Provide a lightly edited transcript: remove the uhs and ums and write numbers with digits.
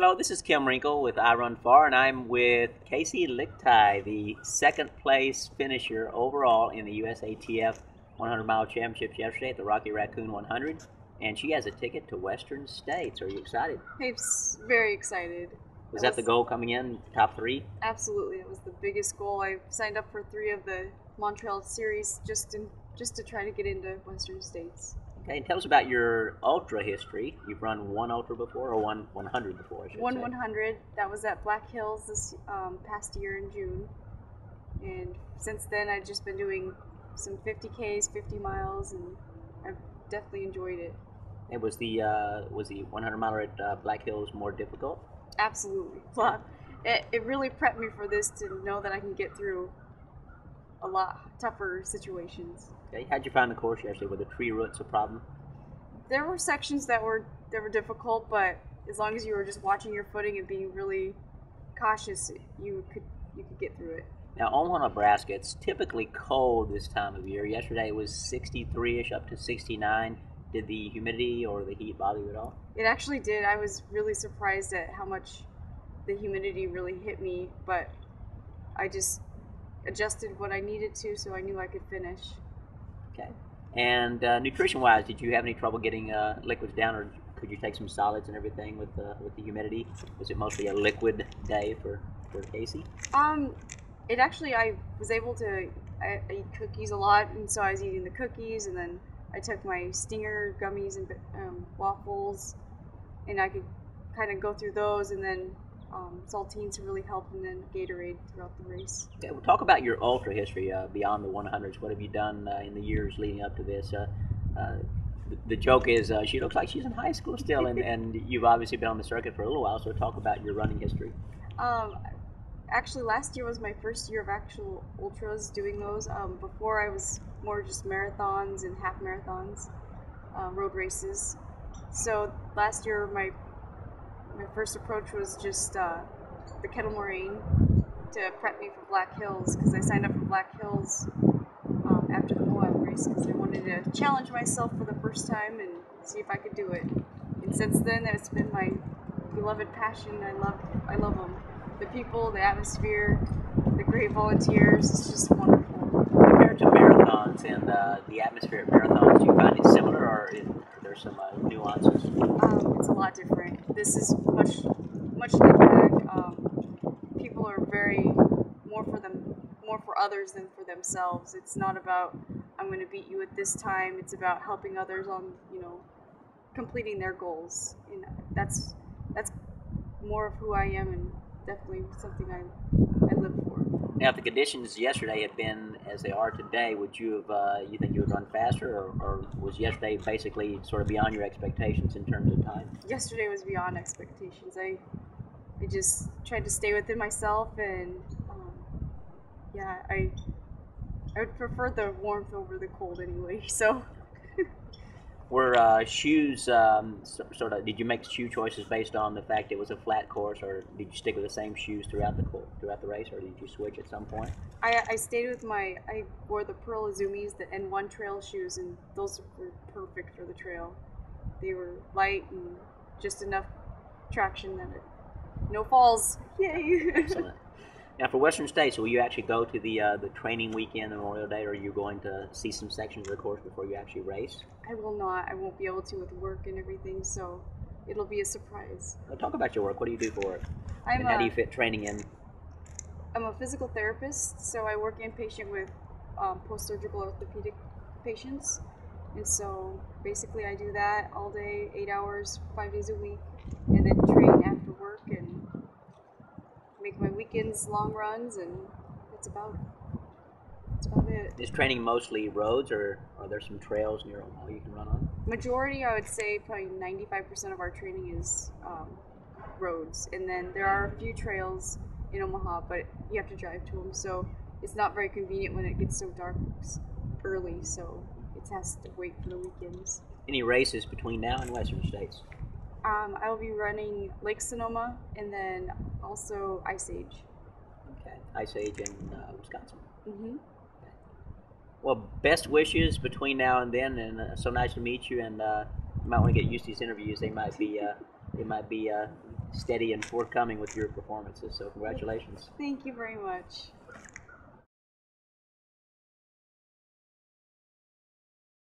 Hello, this is Kim Wrinkle with I Run Far, and I'm with Kaci Lickteig, the second place finisher overall in the USATF 100-mile championships yesterday at the Rocky Raccoon 100, and she has a ticket to Western States. Are you excited? I'm very excited. Was that the goal coming in, top three? Absolutely, it was the biggest goal. I signed up for 3 of the Montreal series just to try to get into Western States. Okay, and tell us about your ultra history. You've run one ultra before, or one 100 before, I should say. 100, that was at Black Hills this past year in June. And since then, I've just been doing some 50Ks, 50 miles, and I've definitely enjoyed it. And was the 100 miler at Black Hills more difficult? Absolutely. It really prepped me for this to know that I can get through a lot tougher situations. Okay, how'd you find the course yesterday? Were the tree roots a problem? There were sections that were difficult, but as long as you were just watching your footing and being really cautious, you could get through it. Now, Omaha, Nebraska, it's typically cold this time of year. Yesterday it was 63-ish up to 69. Did the humidity or the heat bother you at all? It actually did. I was really surprised at how much the humidity really hit me, but I just adjusted what I needed to so I knew I could finish. Okay. And nutrition-wise, did you have any trouble getting liquids down, or could you take some solids and everything with the humidity? Was it mostly a liquid day for Kaci? It actually, I was able to I eat cookies a lot, and so I was eating the cookies, and then I took my Stinger gummies and waffles, and I could kind of go through those, and then saltines really helped, and then Gatorade throughout the race. Okay, well, talk about your ultra history beyond the 100s. What have you done in the years leading up to this? The joke is she looks like she's in high school still, and you've obviously been on the circuit for a little while, so talk about your running history. Actually, last year was my first year of actual ultras doing those. Before I was more just marathons and half marathons, road races. So last year my first approach was just the kettle moraine to prep me for Black Hills, because I signed up for Black Hills after the Moab race because I wanted to challenge myself for the first time and see if I could do it. And since then, it's been my beloved passion. I love them. The people, the atmosphere, the great volunteers. It's just wonderful. Compared to marathons and the atmosphere at marathons, do you find it similar, or are there some nuances? It's a lot different. This is much laid back. People are more for others than for themselves. It's not about I'm going to beat you at this time. It's about helping others on completing their goals. And that's more of who I am, and definitely something I live for. Now, if the conditions yesterday had been as they are today, would you have you think you would run faster, or was yesterday basically sort of beyond your expectations in terms of time? Yesterday was beyond expectations. I just tried to stay within myself, and I would prefer the warmth over the cold anyway. So. Were shoes sort of? Did you make shoe choices based on the fact it was a flat course, or did you stick with the same shoes throughout the race, or did you switch at some point? I stayed with I wore the Pearl Izumis, the N1 trail shoes, and those were perfect for the trail. They were light and just enough traction that no falls. Yay! Excellent. Now, for Western States, will you actually go to the training weekend, Memorial Day, or are you going to see some sections of the course before you actually race? I will not. I won't be able to with work and everything, so it'll be a surprise. Well, talk about your work. What do you do for work? And how do you fit training in? I'm a physical therapist, so I work inpatient with post-surgical orthopedic patients. And so basically I do that all day, 8 hours, 5 days a week, and then train after work and make my weekends long runs, and that's about it. Is training mostly roads, or are there some trails near Omaha you can run on? Majority, I would say probably 95% of our training is roads, and then there are a few trails in Omaha, but you have to drive to them, so it's not very convenient when it gets so dark early, so it has to wait for the weekends. Any races between now and Western States? I will be running Lake Sonoma, and then also Ice Age. Okay, Ice Age in Wisconsin. Mm-hmm. Okay. Well, best wishes between now and then, and so nice to meet you. And you might want to get used to these interviews. They might be steady and forthcoming with your performances. So congratulations. Thank you very much.